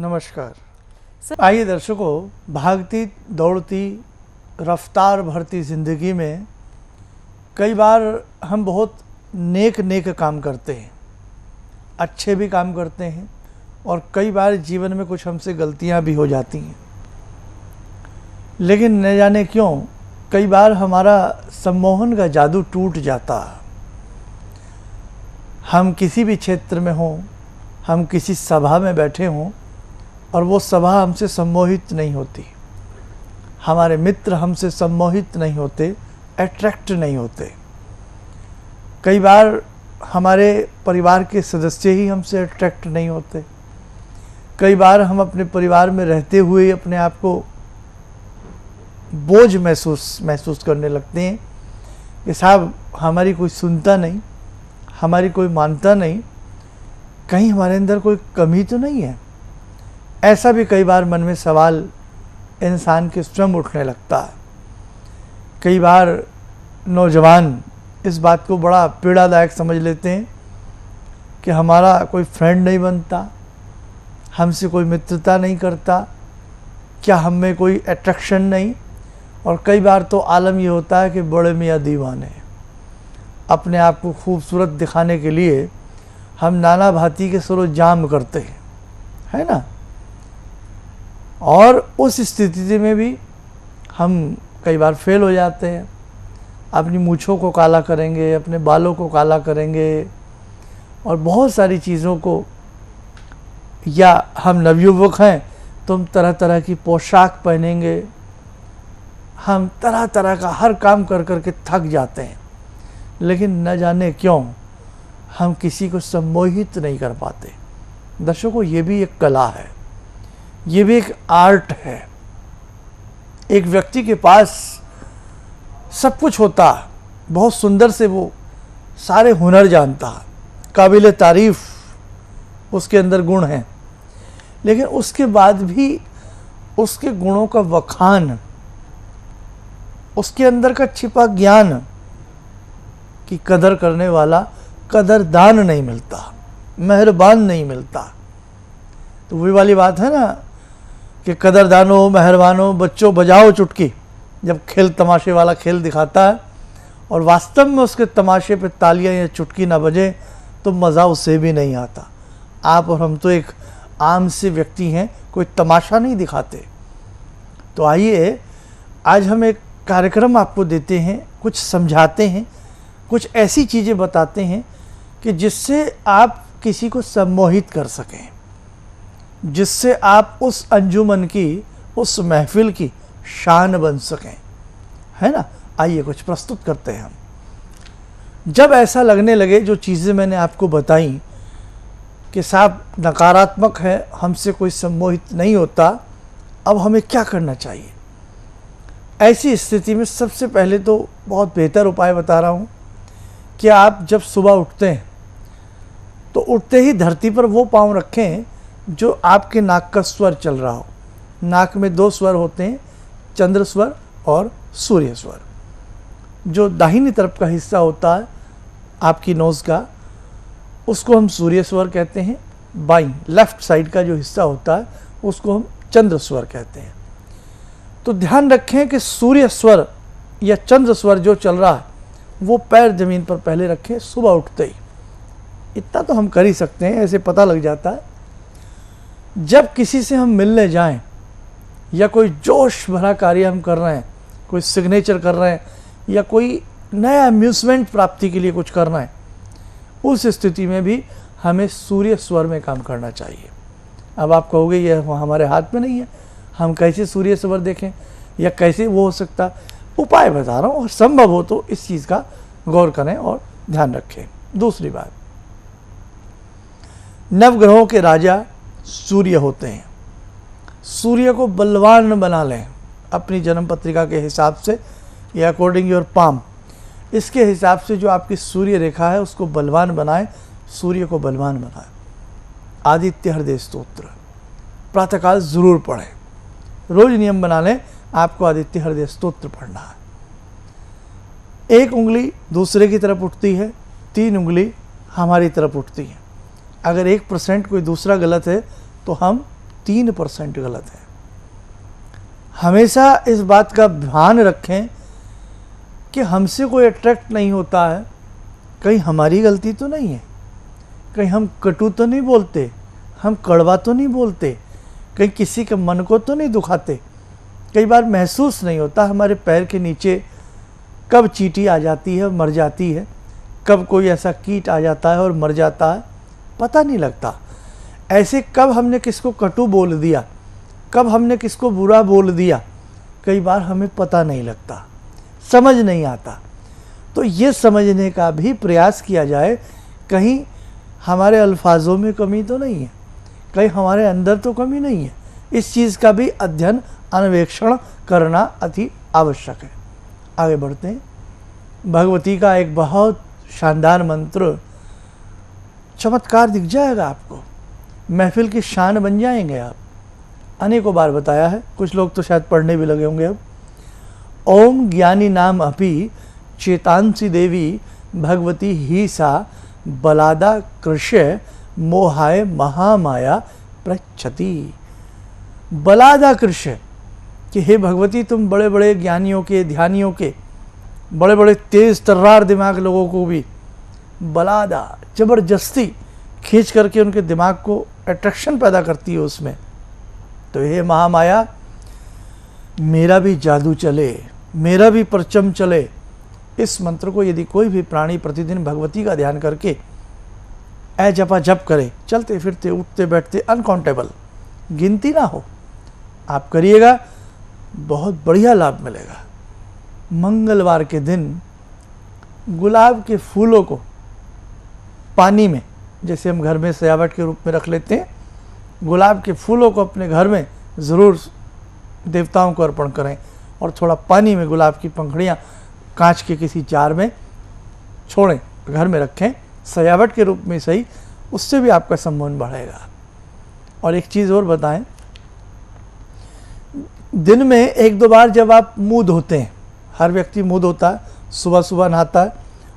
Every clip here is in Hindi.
नमस्कार। आइए दर्शकों, भागती दौड़ती रफ्तार भरती ज़िंदगी में कई बार हम बहुत नेक काम करते हैं, अच्छे भी काम करते हैं और कई बार जीवन में कुछ हमसे गलतियां भी हो जाती हैं। लेकिन न जाने क्यों कई बार हमारा सम्मोहन का जादू टूट जाता है। हम किसी भी क्षेत्र में हों, हम किसी सभा में बैठे हों और वो सभा हमसे सम्मोहित नहीं होती, हमारे मित्र हमसे सम्मोहित नहीं होते, अट्रैक्ट नहीं होते। कई बार हमारे परिवार के सदस्य ही हमसे अट्रैक्ट नहीं होते। कई बार हम अपने परिवार में रहते हुए अपने आप को बोझ महसूस करने लगते हैं कि साहब हमारी कोई सुनता नहीं, हमारी कोई मानता नहीं, कहीं हमारे अंदर कोई कमी तो नहीं है। ऐसा भी कई बार मन में सवाल इंसान के स्वयं उठने लगता है। कई बार नौजवान इस बात को बड़ा पीड़ादायक समझ लेते हैं कि हमारा कोई फ्रेंड नहीं बनता, हमसे कोई मित्रता नहीं करता, क्या हम में कोई अट्रैक्शन नहीं। और कई बार तो आलम ये होता है कि बड़े मियाँ दीवाने, अपने आप को खूबसूरत दिखाने के लिए हम नाना भांति के सरोजाम करते हैं, है ना। और उस स्थिति में भी हम कई बार फेल हो जाते हैं। अपनी मूँछों को काला करेंगे, अपने बालों को काला करेंगे और बहुत सारी चीज़ों को, या हम नवयुवक हैं तो हम तरह तरह की पोशाक पहनेंगे, हम तरह तरह का हर काम कर कर के थक जाते हैं। लेकिन न जाने क्यों हम किसी को सम्मोहित नहीं कर पाते। दर्शकों, ये भी एक कला है, ये भी एक आर्ट है। एक व्यक्ति के पास सब कुछ होता है, बहुत सुंदर से वो सारे हुनर जानता है, काबिल तारीफ उसके अंदर गुण हैं, लेकिन उसके बाद भी उसके गुणों का वखान, उसके अंदर का छिपा ज्ञान की कदर करने वाला कदरदान नहीं मिलता, मेहरबान नहीं मिलता। तो वही वाली बात है ना कि कदरदानो मेहरबानो बच्चों बजाओ चुटकी। जब खेल तमाशे वाला खेल दिखाता है और वास्तव में उसके तमाशे पे तालियां या चुटकी ना बजे तो मज़ा उसे भी नहीं आता। आप और हम तो एक आम से व्यक्ति हैं, कोई तमाशा नहीं दिखाते। तो आइए आज हम एक कार्यक्रम आपको देते हैं, कुछ समझाते हैं, कुछ ऐसी चीज़ें बताते हैं कि जिससे आप किसी को सम्मोहित कर सकें, जिससे आप उस अंजुमन की, उस महफिल की शान बन सकें, है ना। आइए कुछ प्रस्तुत करते हैं हम। जब ऐसा लगने लगे, जो चीज़ें मैंने आपको बताई कि साहब नकारात्मक है, हमसे कोई सम्मोहित नहीं होता, अब हमें क्या करना चाहिए। ऐसी स्थिति में सबसे पहले तो बहुत बेहतर उपाय बता रहा हूँ कि आप जब सुबह उठते हैं तो उठते ही धरती पर वो पाँव रखें जो आपके नाक का स्वर चल रहा हो। नाक में दो स्वर होते हैं, चंद्र स्वर और सूर्य स्वर। जो दाहिनी तरफ का हिस्सा होता है आपकी नोज़ का, उसको हम सूर्य स्वर कहते हैं। बाईं लेफ्ट साइड का जो हिस्सा होता है उसको हम चंद्र स्वर कहते हैं। तो ध्यान रखें कि सूर्य स्वर या चंद्र स्वर जो चल रहा है वो पैर जमीन पर पहले रखें सुबह उठते ही। इतना तो हम कर ही सकते हैं, ऐसे पता लग जाता है। जब किसी से हम मिलने जाएं या कोई जोश भरा कार्य हम कर रहे हैं, कोई सिग्नेचर कर रहे हैं या कोई नया अम्यूज़मेंट प्राप्ति के लिए कुछ करना है, उस स्थिति में भी हमें सूर्य स्वर में काम करना चाहिए। अब आप कहोगे ये हमारे हाथ में नहीं है, हम कैसे सूर्य स्वर देखें या कैसे वो हो सकता। उपाय बता रहा हूँ और संभव हो तो इस चीज़ का गौर करें और ध्यान रखें। दूसरी बात, नवग्रहों के राजा सूर्य होते हैं। सूर्य को बलवान बना लें अपनी जन्म पत्रिका के हिसाब से या अकॉर्डिंग योर पाम, इसके हिसाब से जो आपकी सूर्य रेखा है उसको बलवान बनाएं, सूर्य को बलवान बनाएं। आदित्य हृदय स्तोत्र प्रातःकाल ज़रूर पढ़ें। रोज नियम बना लें, आपको आदित्य हृदय स्तोत्र पढ़ना है। एक उंगली दूसरे की तरफ उठती है, 3 उंगली हमारी तरफ उठती है। अगर 1% कोई दूसरा गलत है तो हम 3% गलत है। हमेशा इस बात का ध्यान रखें कि हमसे कोई अट्रैक्ट नहीं होता है, कहीं हमारी गलती तो नहीं है, कहीं हम कटु तो नहीं बोलते, हम कड़वा तो नहीं बोलते, कहीं किसी के मन को तो नहीं दुखाते। कई बार महसूस नहीं होता हमारे पैर के नीचे कब चींटी आ जाती है और मर जाती है, कब कोई ऐसा कीट आ जाता है और मर जाता है, पता नहीं लगता। ऐसे कब हमने किसको कटु बोल दिया, कब हमने किसको बुरा बोल दिया, कई बार हमें पता नहीं लगता, समझ नहीं आता। तो ये समझने का भी प्रयास किया जाए, कहीं हमारे अल्फाजों में कमी तो नहीं है, कहीं हमारे अंदर तो कमी नहीं है। इस चीज़ का भी अध्ययन अन्वेषण करना अति आवश्यक है। आगे बढ़ते हैं। भगवती का एक बहुत शानदार मंत्र, चमत्कार दिख जाएगा आपको, महफिल की शान बन जाएंगे आप। अनेकों बार बताया है, कुछ लोग तो शायद पढ़ने भी लगे होंगे अब। ओम ज्ञानी नाम अपि चेतांसी देवी भगवती ही सा बलादा कृष्य मोहाय महामाया प्रच्छति। बलादा कृष्य कि हे भगवती, तुम बड़े बड़े ज्ञानियों के, ध्यानियों के, बड़े बड़े तेज तर्रार दिमाग लोगों को भी बलादा जबरदस्ती खींच करके उनके दिमाग को अट्रैक्शन पैदा करती है उसमें। तो हे महामाया, मेरा भी जादू चले, मेरा भी परचम चले। इस मंत्र को यदि कोई भी प्राणी प्रतिदिन भगवती का ध्यान करके ऐ जपा जप करे, चलते फिरते उठते बैठते अनकाउंटेबल, गिनती ना हो, आप करिएगा, बहुत बढ़िया लाभ मिलेगा। मंगलवार के दिन गुलाब के फूलों को पानी में, जैसे हम घर में सजावट के रूप में रख लेते हैं, गुलाब के फूलों को अपने घर में ज़रूर देवताओं को अर्पण करें और थोड़ा पानी में गुलाब की पंखुड़ियाँ कांच के किसी जार में छोड़ें, घर में रखें, सजावट के रूप में सही, उससे भी आपका सम्मान बढ़ेगा। और एक चीज़ और बताएं, दिन में एक दो बार जब आप मुंह धोते हैं, हर व्यक्ति मुंह धोता है, सुबह सुबह नहाता है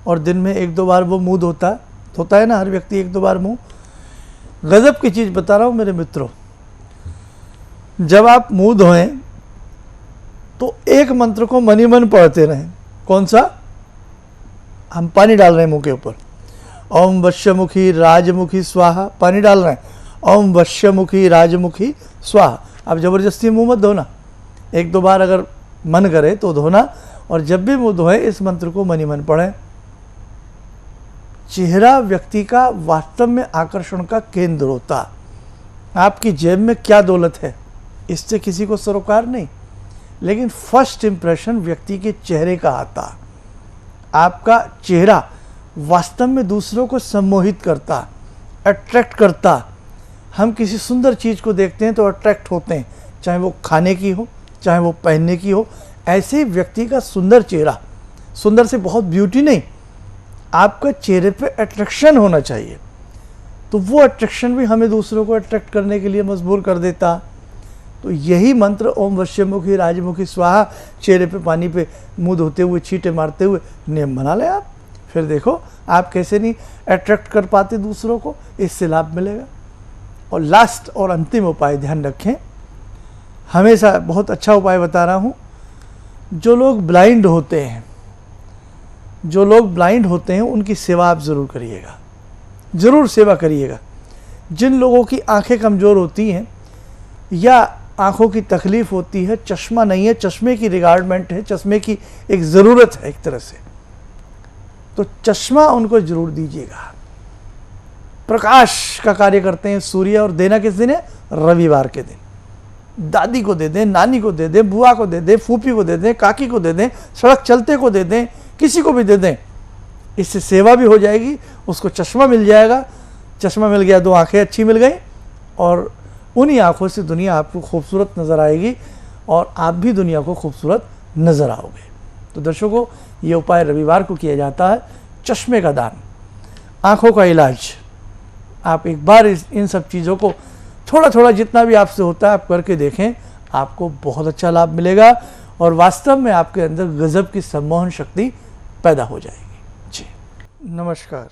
और दिन में एक दो बार वो मुंह धोता है ना, हर व्यक्ति एक दो बार मुंह। गजब की चीज़ बता रहा हूँ मेरे मित्रों, जब आप मुंह धोएं तो एक मंत्र को मनी मन पढ़ते रहें। कौन सा? हम पानी डाल रहे हैं मुंह के ऊपर, ओम वश्यमुखी राजमुखी स्वाहा, पानी डाल रहे हैं, ओम वश्यमुखी राजमुखी स्वाहा। अब जबरदस्ती मुंह मत धोना, एक दो बार अगर मन करे तो धोना, और जब भी मुंह धोए इस मंत्र को मनी मन पढ़ें। चेहरा व्यक्ति का वास्तव में आकर्षण का केंद्र होता। आपकी जेब में क्या दौलत है इससे किसी को सरोकार नहीं, लेकिन फर्स्ट इंप्रेशन व्यक्ति के चेहरे का आता। आपका चेहरा वास्तव में दूसरों को सम्मोहित करता, अट्रैक्ट करता। हम किसी सुंदर चीज़ को देखते हैं तो अट्रैक्ट होते हैं, चाहे वो खाने की हो, चाहे वो पहनने की हो। ऐसे ही व्यक्ति का सुंदर चेहरा, सुंदर से बहुत ब्यूटी नहीं, आपका चेहरे पे अट्रैक्शन होना चाहिए। तो वो अट्रैक्शन भी हमें दूसरों को अट्रैक्ट करने के लिए मजबूर कर देता। तो यही मंत्र ओम वश्यमुखी राजमुखी स्वाहा, चेहरे पे पानी पे मुंह धोते हुए, छींटे मारते हुए नियम बना लें आप, फिर देखो आप कैसे नहीं अट्रैक्ट कर पाते दूसरों को, इससे लाभ मिलेगा। और लास्ट और अंतिम उपाय ध्यान रखें, हमेशा बहुत अच्छा उपाय बता रहा हूँ। जो लोग ब्लाइंड होते हैं, जो लोग ब्लाइंड होते हैं उनकी सेवा आप ज़रूर करिएगा, ज़रूर सेवा करिएगा। जिन लोगों की आंखें कमज़ोर होती हैं या आंखों की तकलीफ़ होती है, चश्मा नहीं है, चश्मे की रिक्वायरमेंट है, चश्मे की एक ज़रूरत है एक तरह से, तो चश्मा उनको ज़रूर दीजिएगा। प्रकाश का कार्य करते हैं सूर्य, और देना किस दिन है? रविवार के दिन। दादी को दे दें, नानी को दे दें, बुआ को दे दें, फूफी को दे दें, काकी को दे दें, सड़क चलते को दे दें, किसी को भी दे दें। इससे सेवा भी हो जाएगी, उसको चश्मा मिल जाएगा। चश्मा मिल गया, दो आंखें अच्छी मिल गई, और उन्हीं आंखों से दुनिया आपको खूबसूरत नज़र आएगी और आप भी दुनिया को खूबसूरत नज़र आओगे। तो दर्शकों, ये उपाय रविवार को किया जाता है, चश्मे का दान, आँखों का इलाज। आप एक बार इन सब चीज़ों को थोड़ा थोड़ा जितना भी आपसे होता है आप करके देखें, आपको बहुत अच्छा लाभ मिलेगा और वास्तव में आपके अंदर गजब की सम्मोहन शक्ति पैदा हो जाएगी। जी नमस्कार।